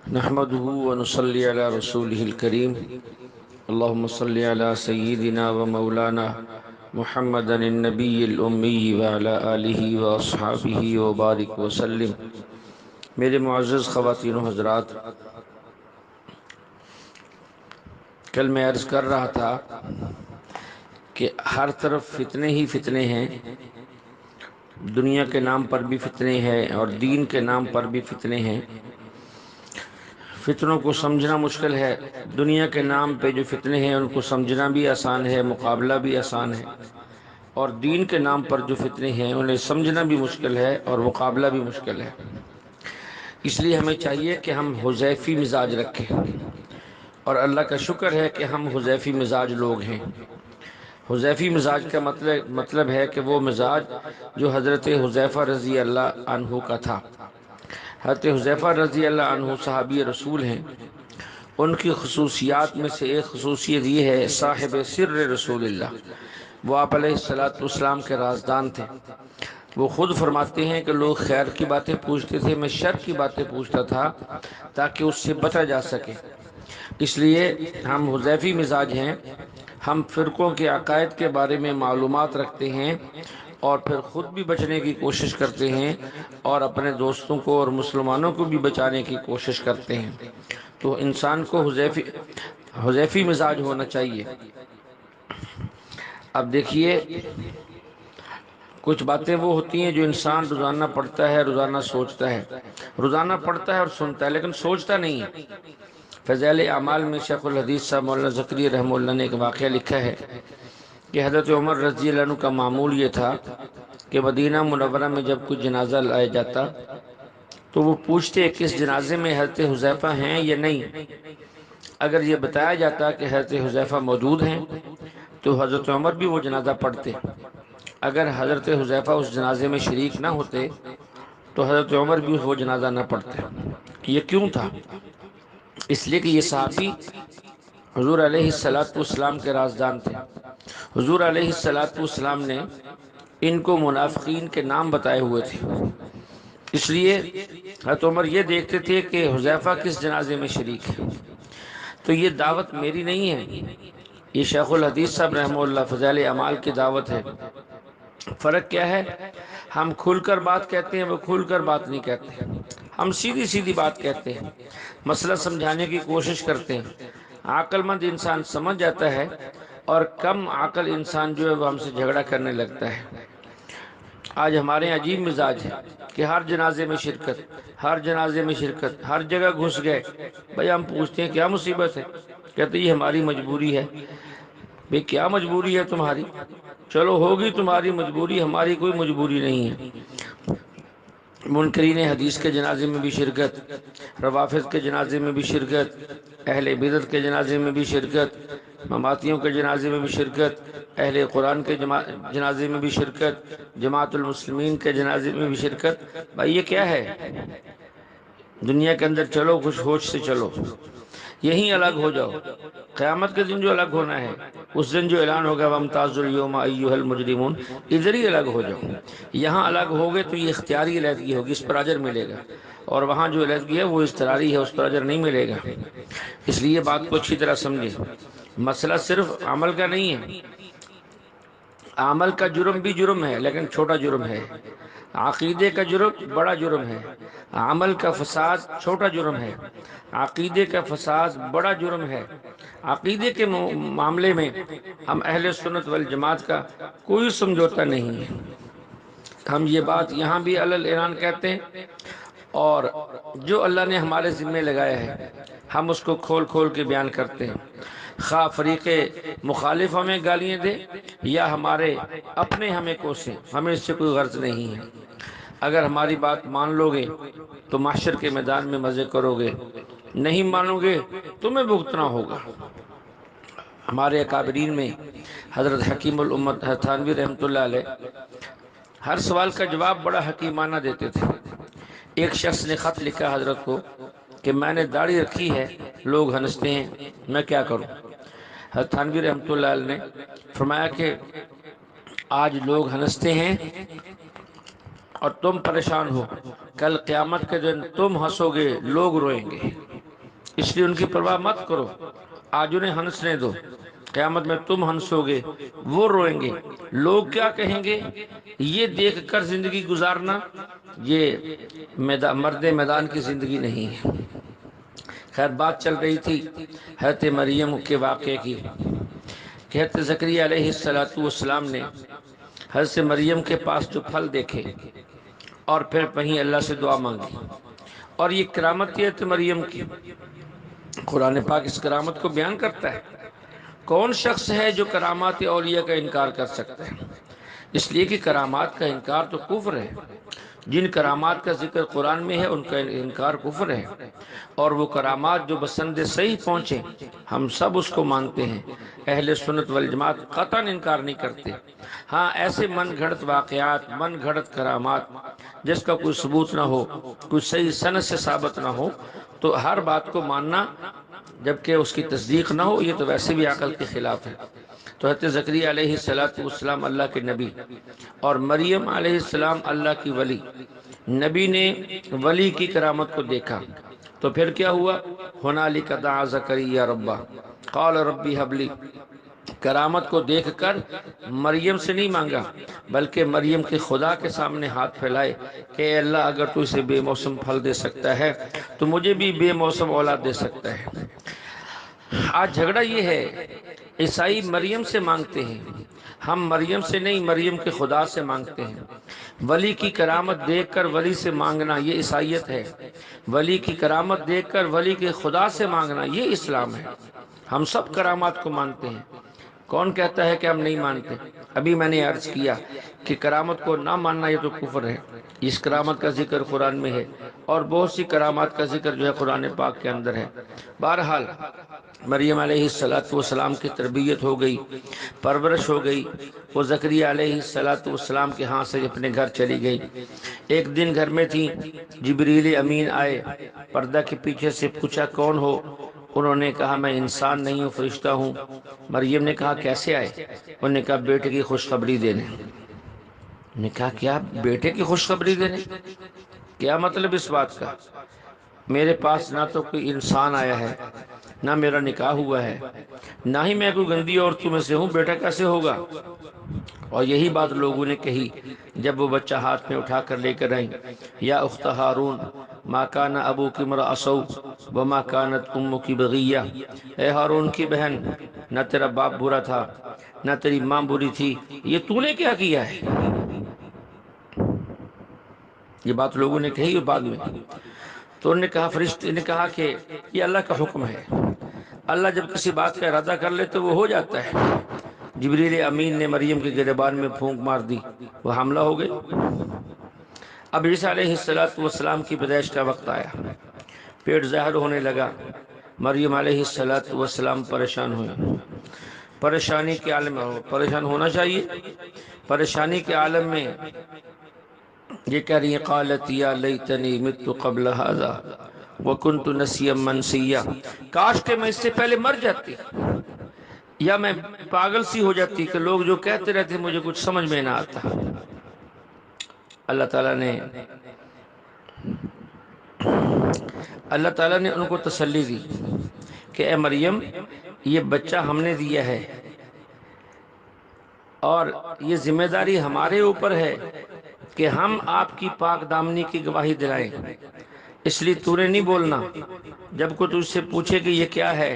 نحمده ونصلي على رسوله الكريم اللهم صل على سيدنا ومولانا محمد النبي الأمي وعلى آله وأصحابه وبارك وسلم۔ میرے معزز خواتین و حضرات، کل میں عرض کر رہا تھا کہ ہر طرف فتنے ہی فتنے ہیں، دنیا کے نام پر بھی فتنے ہیں اور دین کے نام پر بھی فتنے ہیں۔ فتنوں کو سمجھنا مشکل ہے، دنیا کے نام پہ جو فتنے ہیں ان کو سمجھنا بھی آسان ہے، مقابلہ بھی آسان ہے، اور دین کے نام پر جو فتنے ہیں انہیں سمجھنا بھی مشکل ہے اور مقابلہ بھی مشکل ہے۔ اس لیے ہمیں چاہیے کہ ہم حذیفی مزاج رکھیں، اور اللہ کا شکر ہے کہ ہم حذیفی مزاج لوگ ہیں۔ حذیفی مزاج کا مطلب ہے کہ وہ مزاج جو حضرت حذیفہ رضی اللہ عنہ کا تھا۔ حضرت حذیفہ رضی اللہ عنہ صحابی رسول ہیں۔ ان کی خصوصیات میں سے ایک خصوصیت یہ ہے صاحب سر رسول اللہ، وہ آپ علیہ السلام کے رازدان تھے۔ وہ خود فرماتے ہیں کہ لوگ خیر کی باتیں پوچھتے تھے، میں شر کی باتیں پوچھتا تھا تاکہ اس سے بچا جا سکے۔ اس لیے ہم حذیفی مزاج ہیں، ہم فرقوں کے عقائد کے بارے میں معلومات رکھتے ہیں اور پھر خود بھی بچنے کی کوشش کرتے ہیں اور اپنے دوستوں کو اور مسلمانوں کو بھی بچانے کی کوشش کرتے ہیں۔ تو انسان کو حذیفی مزاج ہونا چاہیے۔ اب دیکھیے، کچھ باتیں وہ ہوتی ہیں جو انسان روزانہ پڑھتا ہے، روزانہ سوچتا ہے، روزانہ پڑھتا ہے اور سنتا ہے لیکن سوچتا نہیں ہے۔ فضائل اعمال میں شیخ الحدیث صاحب مولانا زکریا رحمہ اللہ نے ایک واقعہ لکھا ہے کہ حضرت عمر رضی اللہ عنہ کا معمول یہ تھا کہ مدینہ منورہ میں جب کوئی جنازہ لایا جاتا تو وہ پوچھتے کہ اس جنازے میں حضرت حذیفہ ہیں یا نہیں۔ اگر یہ بتایا جاتا کہ حضرت حذیفہ موجود ہیں تو حضرت عمر بھی وہ جنازہ پڑھتے۔ اگر حضرت حذیفہ اس جنازے میں شریک نہ ہوتے تو حضرت عمر بھی وہ جنازہ نہ پڑھتے۔ یہ کیوں تھا؟ اس لیے کہ یہ صحابی حضور علیہ السلام کے رازدان تھے۔ حضور علیہ السلام نے ان کو منافقین کے نام بتائے ہوئے تھے، اس لیے حضرت عمر یہ دیکھتے تھے کہ حذیفہ کس جنازے میں شریک ہے۔ تو یہ دعوت میری نہیں ہے، یہ شیخ الحدیث صاحب رحمہ اللہ فضائل اعمال کی دعوت ہے۔ فرق کیا ہے؟ ہم کھل کر بات کہتے ہیں، وہ کھل کر بات نہیں کہتے۔ ہم سیدھی سیدھی بات کہتے ہیں، مسئلہ سمجھانے کی کوشش کرتے ہیں۔ عقل مند انسان سمجھ جاتا ہے اور کم عقل انسان جو ہے وہ ہم سے جھگڑا کرنے لگتا ہے۔ آج ہمارے عجیب مزاج ہے کہ ہر جنازے میں شرکت، ہر جنازے میں شرکت، ہر جگہ گھس گئے۔ بھئی ہم پوچھتے ہیں کیا مصیبت ہے؟ کہتے ہیں یہ ہماری مجبوری ہے۔ بھئی کیا مجبوری ہے تمہاری؟ چلو ہوگی تمہاری مجبوری، ہماری کوئی مجبوری نہیں ہے۔ منکرین حدیث کے جنازے میں بھی شرکت، روافض کے جنازے میں بھی شرکت، اہل بدعت کے جنازے میں بھی شرکت، مماتیوں کے جنازے میں بھی شرکت، اہل قرآن کے جنازے میں بھی شرکت، جماعت المسلمین کے جنازے میں بھی شرکت۔ بھائی یہ کیا ہے؟ دنیا کے اندر چلو خوش ہوش سے چلو، یہیں الگ ہو جاؤ۔ قیامت کے دن جو الگ ہونا ہے، اس دن جو اعلان ہوگا وَامْتَازُوا الْيَوْمَ أَيُّهَا الْمُجْرِمُونَ، ادھر ہی الگ ہو جاؤ۔ یہاں الگ ہوگے تو یہ اختیاری علیحدگی ہوگی، اس پر اجر ملے گا، اور وہاں جو علیحدگی ہے وہ اضطراری ہے، اس پر اجر نہیں ملے گا۔ اس لیے بات کو اچھی طرح سمجھیں، مسئلہ صرف عمل کا نہیں ہے۔ عمل کا جرم بھی جرم ہے لیکن چھوٹا جرم ہے، عقیدے کا جرم بڑا جرم ہے، عمل کا فساد چھوٹا جرم ہے، عقیدے کا فساد بڑا جرم ہے۔ عقیدے کے معاملے میں ہم اہل سنت والجماعت کا کوئی سمجھوتا نہیں ہے۔ ہم یہ بات یہاں بھی علل اعلان کہتے ہیں، اور جو اللہ نے ہمارے ذمہ لگایا ہے ہم اس کو کھول کھول کے بیان کرتے ہیں، خواہ فریق مخالف ہمیں گالیاں دے یا ہمارے اپنے ہمیں کوسیں، ہمیں اس سے کوئی غرض نہیں ہے۔ اگر ہماری بات مان لو گے تو محشر کے میدان میں مزے کرو گے، نہیں مانو گے تمہیں بھگتنا ہوگا۔ ہمارے اکابرین میں حضرت حکیم الامت تھانوی رحمۃ اللہ علیہ ہر سوال کا جواب بڑا حکیمانہ دیتے تھے۔ ایک شخص نے خط لکھا حضرت کو کہ میں نے داڑھی رکھی ہے، لوگ ہنستے ہیں، میں کیا کروں؟ حضرت تھانوی رحمۃ اللہ علیہ نے فرمایا کہ آج لوگ ہنستے ہیں اور تم پریشان ہو، کل قیامت کے دن تم ہنسو گے، لوگ روئیں گے۔ اس لیے ان کی پرواہ مت کرو، آج انہیں ہنسنے دو، قیامت میں تم ہنسو گے، وہ روئیں گے، لوگ کیا کہیں گے، یہ دیکھ کر زندگی گزارنا یہ مرد میدان کی زندگی نہیں ہے۔ خیر بات چل رہی تھی حضرت مریم کے واقعے کی کہ حضرت زکریا علیہ السلام نے حضرت مریم کے پاس جو پھل دیکھے اور پھر وہیں اللہ سے دعا مانگی، اور یہ کرامت تھی حضرت مریم کی۔ قرآن پاک اس کرامت کو بیان کرتا ہے۔ کون شخص ہے جو کرامات اولیاء کا انکار کر سکتا ہے؟ اس لیے کہ کرامات کا انکار تو کفر ہے۔ جن کرامات کا ذکر قرآن میں ہے ان کا انکار کفر ہے، اور وہ کرامات جو بسند صحیح پہنچے ہم سب اس کو مانتے ہیں۔ اہل سنت والجماعت قطعاً انکار نہیں کرتے۔ ہاں ایسے من گھڑت واقعات، من گھڑت کرامات جس کا کوئی ثبوت نہ ہو، کوئی صحیح سند سے ثابت نہ ہو، تو ہر بات کو ماننا جبکہ اس کی تصدیق نہ ہو، یہ تو ویسے بھی عقل کے خلاف ہے۔ تو حضرت زکریا علیہ السلام اللہ کے نبی اور مریم علیہ السلام اللہ کی ولی، نبی نے ولی کی کرامت کو دیکھا تو پھر کیا ہوا؟ ہنالک دعا زکریا ربہ قال ربی ہب لی۔ کرامت کو دیکھ کر مریم سے نہیں مانگا، بلکہ مریم کے خدا کے سامنے ہاتھ پھیلائے کہ اے اللہ اگر تو اسے بے موسم پھل دے سکتا ہے تو مجھے بھی بے موسم اولاد دے سکتا ہے۔ آج جھگڑا یہ ہے، عیسائی مریم سے مانگتے ہیں، ہم مریم سے نہیں مریم کے خدا سے مانگتے ہیں۔ ولی کی کرامت دیکھ کر ولی سے مانگنا یہ عیسائیت ہے، ولی کی کرامت دیکھ کر ولی کے خدا سے مانگنا یہ اسلام ہے۔ ہم سب کرامات کو مانتے ہیں۔ کون کہتا ہے کہ ہم نہیں مانتے؟ ابھی میں نے عرض کیا کہ کرامت کو نہ ماننا یہ تو کفر ہے۔ اس کرامت کا ذکر قرآن میں ہے، اور بہت سی کرامات کا ذکر جو ہے قرآن پاک کے اندر ہے۔ بہرحال مریم علیہ السلام کی تربیت ہو گئی، پرورش ہو گئی، وہ زکریا علیہ السلام کے ہاں سے اپنے گھر چلی گئی۔ ایک دن گھر میں تھی، جبریل امین آئے، پردہ کے پیچھے سے پوچھا کون ہو؟ انہوں نے کہا میں انسان نہیں ہوں، فرشتہ ہوں۔ مریم نے کہا کیسے آئے؟ انہوں نے کہا بیٹے کی خوشخبری دینے۔ نے کہا کیا بیٹے کی خوشخبری دینے؟ کیا مطلب اس بات کا؟ میرے پاس نہ تو کوئی انسان آیا ہے، نہ میرا نکاح ہوا ہے، نہ ہی میں کوئی گندی عورتوں میں سے ہوں، بیٹا کیسے ہوگا؟ اور یہی بات لوگوں نے کہی جب وہ بچہ ہاتھ میں اٹھا کر لے کر آئیں۔ یا اخت ہارون ما کان ابوک امرأ سوء وما کانت امک بغیہ، اے ہارون کی بہن، نہ تیرا باپ برا تھا نہ تیری ماں بری تھی، یہ تو نے کیا کیا ہے؟ یہ بات لوگوں نے کہی اور بعد میں تو انہوں نے کہا، فرشتے نے کہا کہ یہ اللہ کا حکم ہے، اللہ جب کسی بات کا ارادہ کر لے تو وہ ہو جاتا ہے۔ جبریل امین نے مریم کے گریبان میں پھونک مار دی، وہ حاملہ ہو گئی۔ اب عیسیٰ علیہ السلام کی پیدائش کا وقت آیا، پیٹ ظاہر ہونے لگا، مریم علیہ السلام پریشان ہوئی۔ پریشانی کے عالم میں پریشان ہونا چاہیے۔ پریشانی کے عالم میں یہ کہہ رہی ہیں قالت یا لیتنی مت قبل ھذا وکنت نسیا منسیا، کاش کہ میں اس سے پہلے مر جاتی یا میں پاگل سی ہو جاتی کہ لوگ جو کہتے رہتے مجھے کچھ سمجھ میں نہ آتا۔ اللہ تعالیٰ نے ان کو تسلی دی کہ اے مریم یہ بچہ ہم نے دیا ہے اور یہ ذمہ داری ہمارے اوپر ہے کہ ہم آپ کی پاک دامنی کی گواہی دلائیں، اس لیے تو نے نہیں بولنا۔ جب کوئی تجھ سے پوچھے کہ یہ کیا ہے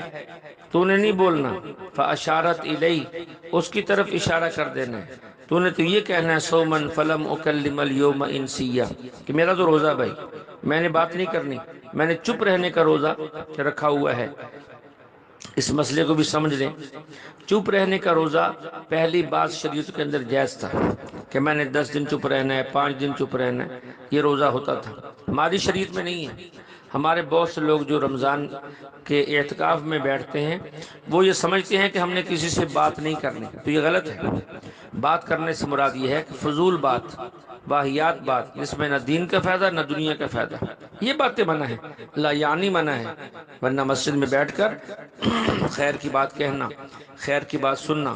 تو نے نہیں بولنا۔ فَأَشَارَتْ إِلَيْهِ، اس کی طرف اشارہ کر دینا ہے۔ تو نے تو یہ کہنا ہے صومًا فَلَمْ أُكَلِّمَ الْيَوْمَ إِنسِيًّا، کہ میرا تو روزہ بھائی، میں نے بات نہیں کرنی، میں نے چپ رہنے کا روزہ رکھا ہوا ہے۔ اس مسئلے کو بھی سمجھ لیں، چپ رہنے کا روزہ پہلی بات شریعت کے اندر جائز تھا کہ میں نے 10 دن چپ رہنا ہے، 5 دن چپ رہنا ہے، یہ روزہ ہوتا تھا۔ ہماری شریعت میں نہیں ہے۔ ہمارے بہت سے لوگ جو رمضان کے اعتکاف میں بیٹھتے ہیں وہ یہ سمجھتے ہیں کہ ہم نے کسی سے بات نہیں کرنی، تو یہ غلط ہے۔ بات کرنے سے مراد یہ ہے کہ فضول بات، واہیات بات جس میں نہ دین کا فائدہ نہ دنیا کا فائدہ، یہ باتیں منع ہے، لا یعنی منع ہے۔ ورنہ مسجد میں بیٹھ کر خیر کی بات کہنا، خیر کی بات سننا،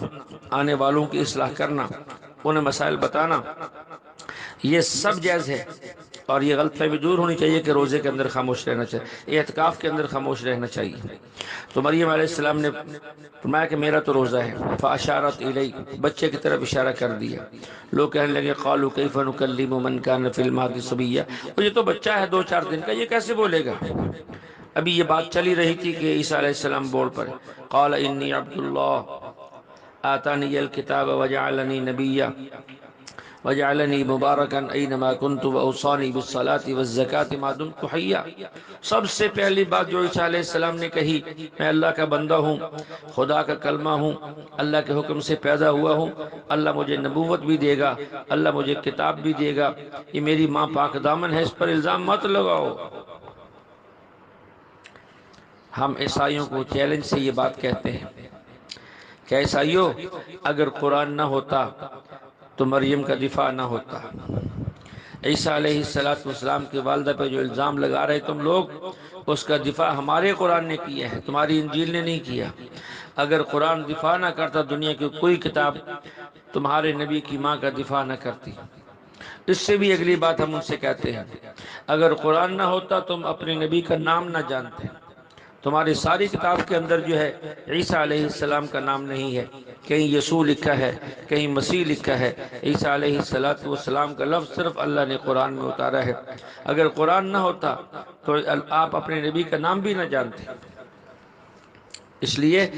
آنے والوں کی اصلاح کرنا، انہیں مسائل بتانا، یہ سب جائز ہے۔ اور یہ غلط فہمی دور ہونی چاہیے کہ روزے کے اندر خاموش رہنا چاہیے، اعتکاف کے اندر خاموش رہنا چاہیے۔ تو مریم علیہ السلام نے فرمایا کہ میرا تو روزہ ہے، فاشارت الی، بچے کی طرف اشارہ کر دیا۔ لوگ کہنے لگے قالوا کیف نکلم من کان فی المہد صبیا، اور یہ تو بچہ ہے 2-4 دن کا، یہ کیسے بولے گا؟ ابھی یہ بات چلی رہی تھی کہ عیسیٰ علیہ السلام بول پڑے، قال انی عبد اللہ آتانی الکتاب وجعلنی نبیا وجعلنی مبارکا اینما کنت واوصانی بالصلاة والزکاة ما دمت حیا۔ سب سے پہلی بات جو عیسیٰ علیہ السلام نے کہی، میں اللہ کا بندہ ہوں، خدا کا کلمہ ہوں، اللہ کے حکم سے پیدا ہوا ہوں، اللہ مجھے نبوت بھی دے گا، اللہ مجھے کتاب بھی دے گا، یہ میری ماں پاک دامن ہے، اس پر الزام مت لگاؤ۔ ہم عیسائیوں کو چیلنج سے یہ بات کہتے ہیں کہ عیسائیوں، اگر قرآن نہ ہوتا تو مریم کا دفاع نہ ہوتا۔ عیسیٰ علیہ السلام کی والدہ پہ جو الزام لگا رہے تم لوگ، اس کا دفاع ہمارے قرآن نے کیا ہے، تمہاری انجیل نے نہیں کیا۔ اگر قرآن دفاع نہ کرتا، دنیا کی کوئی کتاب تمہارے نبی کی ماں کا دفاع نہ کرتی۔ اس سے بھی اگلی بات ہم ان سے کہتے ہیں، اگر قرآن نہ ہوتا تم اپنے نبی کا نام نہ جانتے۔ تمہاری ساری کتاب کے اندر جو ہے عیسیٰ علیہ السلام کا نام نہیں ہے، کہیں یسوع لکھا ہے، کہیں مسیح لکھا ہے، عیسیٰ علیہ السلام کا لفظ صرف اللہ نے قرآن میں اتارا ہے۔ اگر قرآن نہ ہوتا تو آپ اپنے نبی کا نام بھی نہ جانتے۔ اس لیے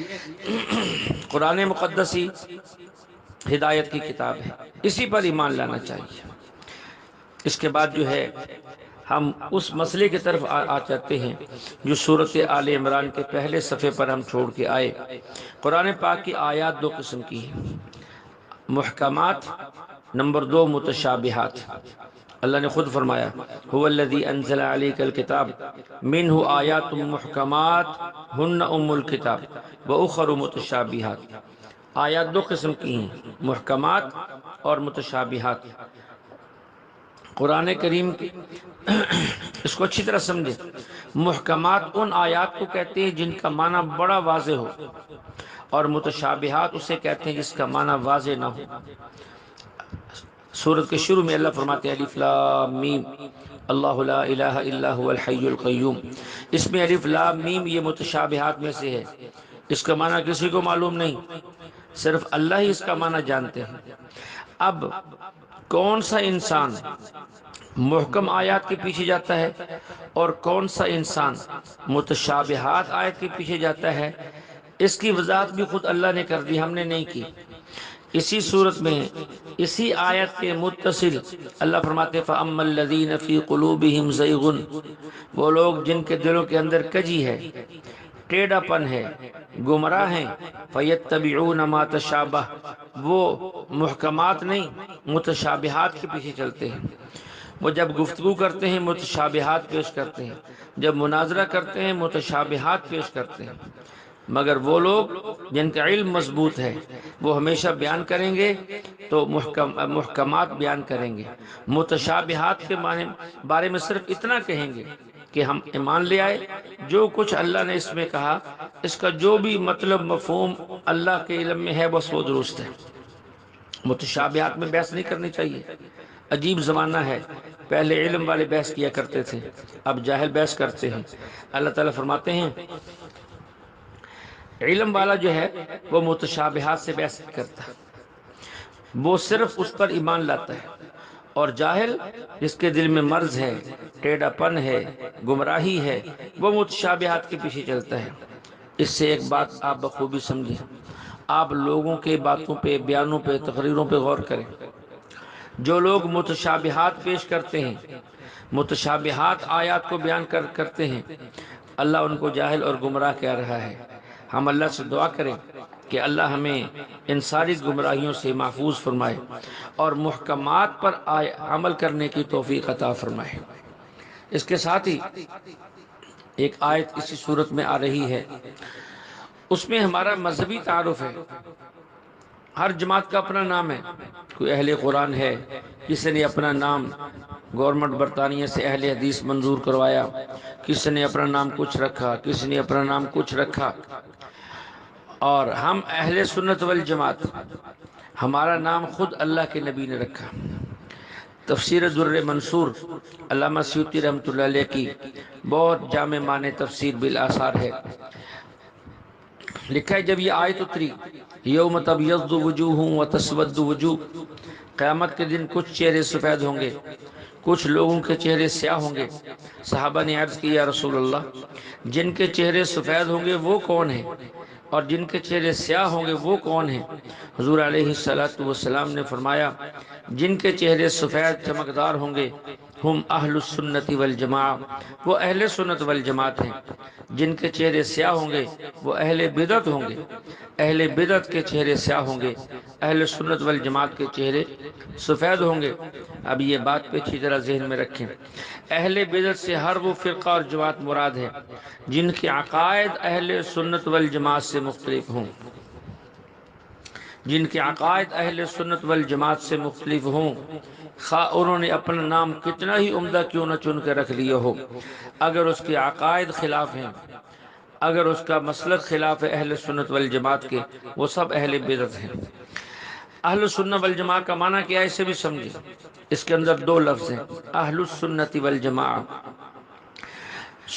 قرآن مقدس ہی ہدایت کی کتاب ہے، اسی پر ایمان لانا چاہیے۔ اس کے بعد جو ہے ہم اس مسئلے کی طرف آ جاتے ہیں جو سورۃ آل عمران کے پہلے صفحے پر ہم چھوڑ کے آئے۔ قرآن پاک کی آیات 2 قسم کی ہیں، محکمات، نمبر 2 متشابہات۔ اللہ نے خود فرمایا هو الذی انزل علیک الکتاب منہ آیات محکمات ہن ام الکتاب واخر متشابہات۔ آیات 2 قسم کی ہیں، محکمات اور متشابہات۔ قرآن کریم اس کو اچھی طرح سمجھے، محکمات ان آیات کو کہتے ہیں جن کا معنی بڑا واضح ہو، اور متشابہات اسے کہتے ہیں جس کا معنی واضح نہ ہو۔ سورت کے شروع میں اللہ فرماتے ہیں الف لام میم اللہ لا الہ الا هو الحی القیوم۔ اس میں الف لام میم یہ متشابہات میں سے ہے، اس کا معنی کسی کو معلوم نہیں، صرف اللہ ہی اس کا معنی جانتے ہیں۔ اب کون سا انسان محکم آیات کے پیچھے جاتا ہے اور کون سا انسان متشابہات آیت کے پیچھے جاتا ہے، اس کی وضاحت بھی خود اللہ نے کر دی، ہم نے نہیں کی۔ اسی صورت میں اسی آیت کے متصل اللہ فرماتے فَأَمَّا الَّذِينَ فِي قُلُوبِهِمْ زَيْغٌ، وہ لوگ جن کے دلوں کے اندر کجی ہے، ٹیڑھا پن ہے، گمراہ ہیں، فَيَتَّبِعُونَ مَا تَشَابَهَ، وہ محکمات نہیں متشابہات کے پیچھے چلتے ہیں۔ وہ جب گفتگو کرتے ہیں متشابہات پیش کرتے ہیں، جب مناظرہ کرتے ہیں متشابہات پیش کرتے ہیں۔ مگر وہ لوگ جن کا علم مضبوط ہے وہ ہمیشہ بیان کریں گے تو محکمات بیان کریں گے، متشابہات کے بارے میں صرف اتنا کہیں گے کہ ہم ایمان لے آئے، جو کچھ اللہ نے اس میں کہا، اس کا جو بھی مطلب مفہوم اللہ کے علم میں ہے بس وہ درست ہے۔ متشابہات میں بحث نہیں کرنی چاہیے۔ عجیب زمانہ ہے، پہلے علم والے بحث کیا کرتے تھے، اب جاہل بحث کرتے ہیں۔ اللہ تعالیٰ فرماتے ہیں علم والا جو ہے وہ متشابہات سے بحث کرتا ہے، وہ صرف اس پر ایمان لاتا ہے، اور جاہل جس کے دل میں مرض ہے، ٹیڑھا پن ہے، گمراہی ہے، وہ متشابہات کے پیچھے چلتا ہے۔ اس سے ایک بات آپ بخوبی سمجھیں، آپ لوگوں کے باتوں پہ، بیانوں پہ، تقریروں پہ غور کریں۔ جو لوگ متشابہات پیش کرتے ہیں، متشابہات آیات کو بیان کرتے ہیں، اللہ ان کو جاہل اور گمراہ کہہ رہا ہے۔ ہم اللہ سے دعا کریں کہ اللہ ہمیں ان ساری گمراہیوں سے محفوظ فرمائے اور محکمات پر عمل کرنے کی توفیق عطا فرمائے۔ اس کے ساتھ ہی ایک آیت اسی صورت میں آ رہی ہے، اس میں ہمارا مذہبی تعارف ہے۔ ہر جماعت کا اپنا نام ہے، کوئی اہل قرآن ہے، کسی نے اپنا نام گورنمنٹ برطانیہ سے اہل حدیث منظور کروایا، کسی نے اپنا نام کچھ رکھا، کسی نے اپنا نام کچھ رکھا، اور ہم اہل سنت والجماعت، ہمارا نام خود اللہ کے نبی نے رکھا۔ تفسیر در منصور علامہ سیوطی رحمۃ اللہ علیہ کی بہت جامع معنی تفسیر بالآثار ہے۔ لکھا ہے جب یہ آیت اتری یوم تبیض وجوہ و تسود وجوہ، قیامت کے دن کچھ چہرے سفید ہوں گے، کچھ لوگوں کے چہرے سیاہ ہوں گے۔ صحابہ نے عرض کیا یا رسول اللہ، جن کے چہرے سفید ہوں گے وہ کون ہیں اور جن کے چہرے سیاہ ہوں گے وہ کون ہیں؟ حضور علیہ السلام نے فرمایا جن کے چہرے سفید چمکدار ہوں گے ہم اہل السنت والجماع، وہ اہل سنت والجماعت ہیں۔ جن کے چہرے سیاہ ہوں گے وہ اہل بدعت ہوں گے، اہل بدعت کے چہرے سیاہ ہوں گے، اہل سنت والجماعت کے چہرے سفید ہوں گے۔ اب یہ بات پہ اچھی طرح ذہن میں رکھیں، اہل بدعت سے ہر وہ فرقہ اور جماعت مراد ہے جن کے عقائد اہل سنت والجماعت سے مختلف ہوں، جن کے عقائد اہل سنت والجماعت سے مختلف ہوں، خواہ انہوں نے اپنا نام کتنا ہی عمدہ کیوں نہ چن کے رکھ لیا ہو، اگر اس کے عقائد خلاف ہیں، اگر اس کا مسلک خلاف ہے اہل سنت والجماعت کے، وہ سب اہل بدعت ہیں۔ اہل سنت والجماعت کا معنی کیا ہے اسے بھی سمجھیں، اس کے اندر دو لفظ ہیں، اہل السنت والجماعت۔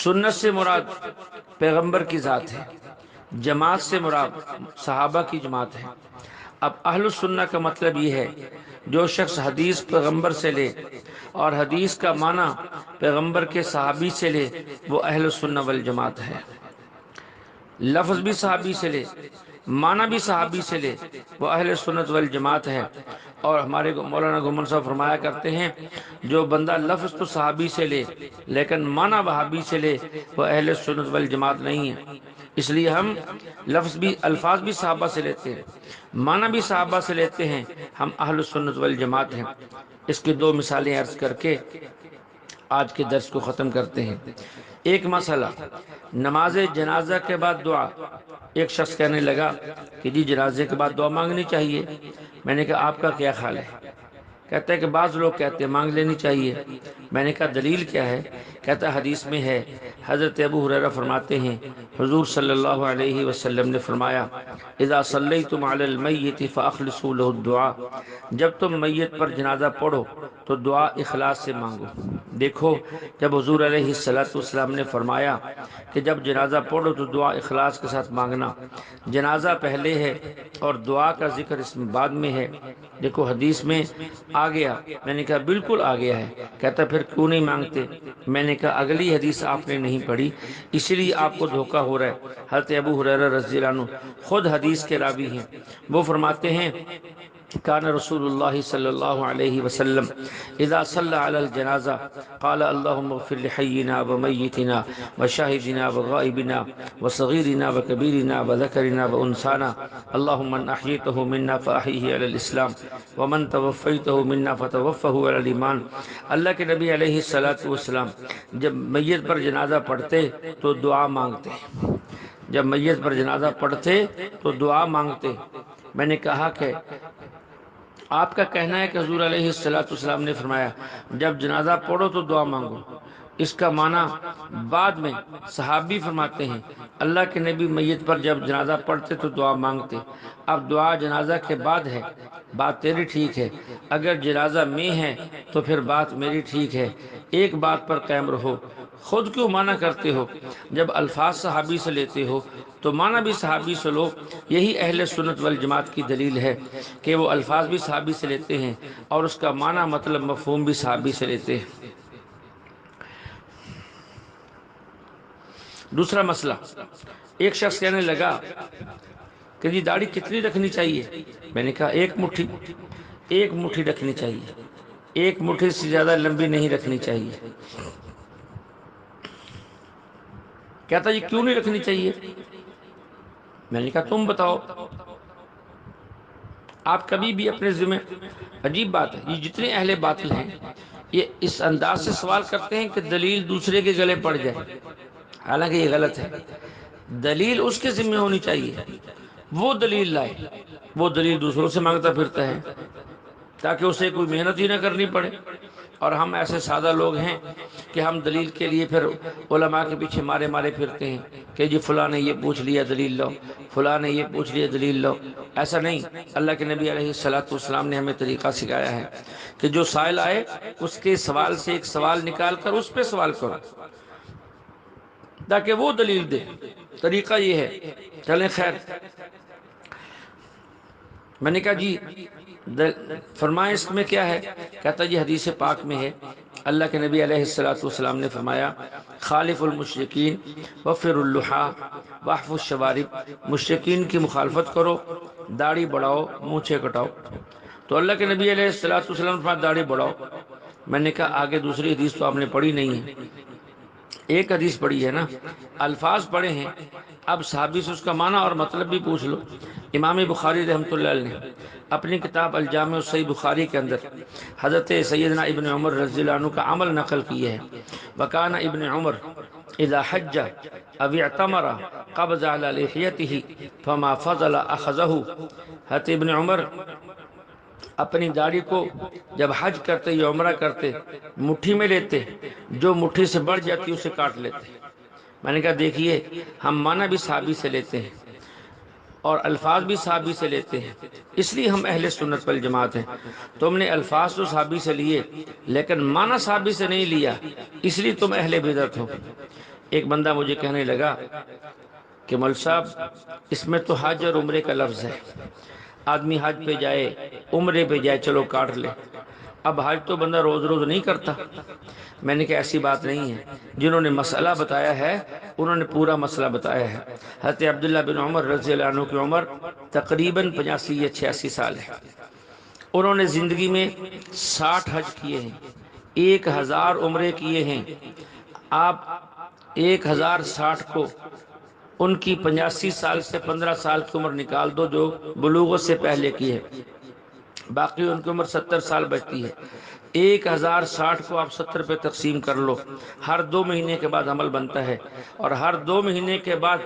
سنت سے مراد پیغمبر کی ذات ہے، جماعت سے مراد صحابہ کی جماعت ہے۔ اب اہل السنت کا مطلب یہ ہے جو شخص حدیث پیغمبر سے لے اور حدیث کا معنی پیغمبر کے صحابی سے لے وہ اہل السنت والجماعت ہے۔ لفظ بھی صحابی سے لے، معنی بھی صحابی سے لے، وہ اہل سنت والجماعت ہے۔ اور ہمارے مولانا گھمن صاحب فرمایا کرتے ہیں جو بندہ لفظ تو صحابی سے لے لیکن معنی وہابی سے لے وہ اہل سنت والجماعت نہیں ہے۔ اس لیے ہم لفظ بھی الفاظ بھی صحابہ سے لیتے ہیں، معنی بھی صحابہ سے لیتے ہیں، ہم اہل سنت والجماعت ہیں۔ اس کی دو مثالیں عرض کر کے آج کے درس کو ختم کرتے ہیں۔ ایک مسئلہ نماز جنازہ کے بعد دعا، ایک شخص کہنے لگا کہ جی جنازے کے بعد دعا مانگنی چاہیے۔ میں نے کہا آپ کا کیا خیال ہے؟ کہتا ہے کہ بعض لوگ کہتے ہیں مانگ لینی چاہیے۔ میں نے کہا دلیل کیا ہے؟ کہتا ہے حدیث میں ہے، حضرت ابو ہریرہ فرماتے ہیں حضور صلی اللہ علیہ وسلم نے فرمایا اذا صلیتم علی المیت فاخلصوا له الدعاء، جب تم میت پر جنازہ پڑھو تو دعا اخلاص سے مانگو۔ دیکھو جب حضور علیہ السلام نے فرمایا کہ جب جنازہ پڑھو تو دعا اخلاص کے ساتھ مانگنا، جنازہ پہلے ہے اور دعا کا ذکر اس میں بعد میں ہے، دیکھو حدیث میں آ گیا۔ میں نے کہا بالکل آ گیا ہے۔ کہتا پھر کیوں نہیں مانگتے؟ میں نے کہا اگلی حدیث آپ نے نہیں پڑھی اسی لیے آپ کو دھوکہ ہو رہا ہے۔ حضرت ابو ہریرہ رضی اللہ عنہ خود حدیث کے راوی ہیں، وہ فرماتے ہیں کان رسول اللہ صلی اللہ علیہ وسلم اذا صلی علی الجنازہ قال اللہم اغفر لحینا ومیتنا وشاہدنا وغائبنا وصغیرنا وکبیرنا وذکرنا وانسانا اللہم من احییتہ منا فاحیہ علی الاسلام ومن توفیتہ منا فتوفہ علی الایمان۔ اللہ کے نبی علیہ السلام جب میت پر جنازہ پڑھتے تو دعا مانگتے، جب میت پر جنازہ پڑھتے تو دعا مانگتے۔ میں نے کہا کہ آپ کا کہنا ہے کہ حضور علیہ السلام نے فرمایا جب جنازہ پڑھو تو دعا مانگو، اس کا معنی بعد میں صحابی فرماتے ہیں اللہ کے نبی میت پر جب جنازہ پڑھتے تو دعا مانگتے۔ اب دعا جنازہ کے بعد ہے، بات تیری ٹھیک ہے، اگر جنازہ میں ہے تو پھر بات میری ٹھیک ہے۔ ایک بات پر قائم رہو، خود کیوں منع کرتے ہو؟ جب الفاظ صحابی سے لیتے ہو تو معنی بھی صحابی سے لو۔ یہی اہل سنت والجماعت کی دلیل ہے کہ وہ الفاظ بھی صحابی سے لیتے ہیں اور اس کا معنی مطلب مفہوم بھی صحابی سے لیتے ہیں۔ دوسرا مسئلہ، ایک شخص کہنے لگا کہ جی داڑھی کتنی رکھنی چاہیے؟ میں نے کہا ایک مٹھی رکھنی چاہیے، ایک مٹھی سے زیادہ لمبی نہیں رکھنی چاہیے۔ کہتا جی کیوں نہیں رکھنی چاہیے؟ میں نے کہا تم بتاؤ۔ آپ کبھی بھی اپنے ذمہ، عجیب بات ہے یہ جتنے اہل باطل ہیں یہ اس انداز سے سوال کرتے ہیں کہ دلیل دوسرے کے گلے پڑ جائے، حالانکہ یہ غلط ہے۔ دلیل اس کے ذمہ ہونی چاہیے، وہ دلیل لائے، وہ دلیل دوسروں سے مانگتا پھرتا ہے تاکہ اسے کوئی محنت ہی نہ کرنی پڑے اور ہم ایسے سادہ لوگ ہیں کہ ہم دلیل کے لیے پھر علماء کے پیچھے مارے مارے پھرتے ہیں کہ جی فلاں نے یہ پوچھ لیا دلیل لو، فلاں نے یہ پوچھ لیا دلیل لو۔ ایسا نہیں، اللہ کے نبی علیہ السلام نے ہمیں طریقہ سکھایا ہے کہ جو سائل آئے اس کے سوال سے ایک سوال نکال کر اس پہ سوال کرو تاکہ وہ دلیل دے۔ طریقہ یہ ہے۔ چلیں خیر، میں نے کہا جی فرمائیں اس میں کیا ہے؟ کہتا جی حدیث پاک میں ہے، اللہ کے نبی علیہ السلام نے فرمایا خالف المشرکین وفر اللحا واحف الشوارب، مشرکین کی مخالفت کرو، داڑھی بڑھاؤ، مونچھیں کٹاؤ۔ تو اللہ کے نبی علیہ السلام نے فرمایا داڑھی بڑھاؤ۔ میں نے کہا آگے دوسری حدیث تو آپ نے پڑھی نہیں ہے، ایک حدیث پڑھی ہے نا، الفاظ پڑھے ہیں، اب صحابی سے اس کا معنی اور مطلب بھی پوچھ لو۔ امام بخاری رحمۃ اللہ علیہ نے اپنی کتاب الجامع الصحیح بخاری کے اندر حضرت سیدنا ابن عمر رضی اللہ عنہ کا عمل نقل کیے ہیں۔ وکان ابن عمر اذا حج او اعتمر قبض على لحیته فما فضل اخذه۔ حضرت ابن عمر اپنی داڑھی کو جب حج کرتے یا عمرہ کرتے مٹھی میں لیتے، جو مٹھی سے بڑھ جاتی اسے کاٹ لیتے۔ میں نے کہا دیکھیے ہم معنی بھی صحابی سے لیتے ہیں اور الفاظ بھی صحابی سے لیتے ہیں، اس لیے ہم اہل سنت والجماعت ہیں۔ تم نے الفاظ تو صحابی سے لیے لیکن معنی صحابی سے نہیں لیا، اس لیے تم اہل بدعت ہو۔ ایک بندہ مجھے کہنے لگا کہ مول صاحب اس میں تو حج اور عمرے کا لفظ ہے، آدمی حج پہ جائے عمرے پہ جائے چلو کاٹ لے، اب حج تو بندہ روز روز نہیں کرتا۔ میں نے کہا ایسی بات نہیں ہے، جنہوں نے مسئلہ بتایا ہے انہوں نے پورا مسئلہ بتایا ہے۔ حضرت عبداللہ بن عمر رضی اللہ عنہ کی عمر تقریباً 85 یا 86 سال ہے، انہوں نے زندگی میں 60 حج کیے ہیں، 1000 عمرے کیے ہیں۔ آپ 1060 کو ان کی 85 سال سے 15 سال کی عمر نکال دو جو بلوغت سے پہلے کی ہے، باقی ان کی عمر 70 سال بچتی ہے۔ 1060 کو آپ 70 پہ تقسیم کر لو، ہر 2 مہینے کے بعد عمل بنتا ہے، اور ہر 2 مہینے کے بعد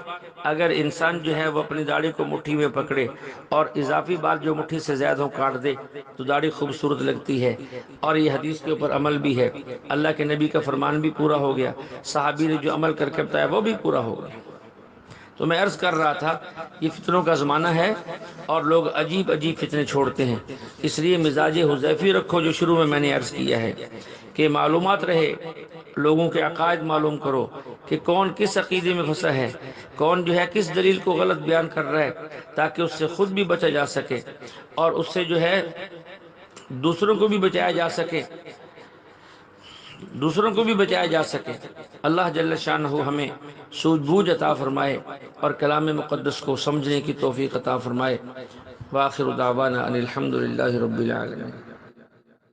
اگر انسان جو ہے وہ اپنی داڑھی کو مٹھی میں پکڑے اور اضافی بال جو مٹھی سے زیادہ ہو کاٹ دے تو داڑھی خوبصورت لگتی ہے، اور یہ حدیث کے اوپر عمل بھی ہے۔ اللہ کے نبی کا فرمان بھی پورا ہو گیا، صحابی نے جو عمل کر کے بتایا وہ بھی پورا ہو گیا۔ تو میں عرض کر رہا تھا یہ فتنوں کا زمانہ ہے اور لوگ عجیب عجیب فتنے چھوڑتے ہیں، اس لیے مزاج حذیفی رکھو جو شروع میں نے عرض کیا ہے کہ معلومات رہے، لوگوں کے عقائد معلوم کرو کہ کون کس عقیدے میں پھنسا ہے، کون جو ہے کس دلیل کو غلط بیان کر رہا ہے، تاکہ اس سے خود بھی بچا جا سکے اور اس سے جو ہے دوسروں کو بھی بچایا جا سکے، دوسروں کو بھی بچایا جا سکے۔ اللہ جل شانہ ہمیں سوجھ بوجھ عطا فرمائے اور کلام مقدس کو سمجھنے کی توفیق عطا فرمائے۔ وآخر دعوانا ان الحمد للہ رب العالمین۔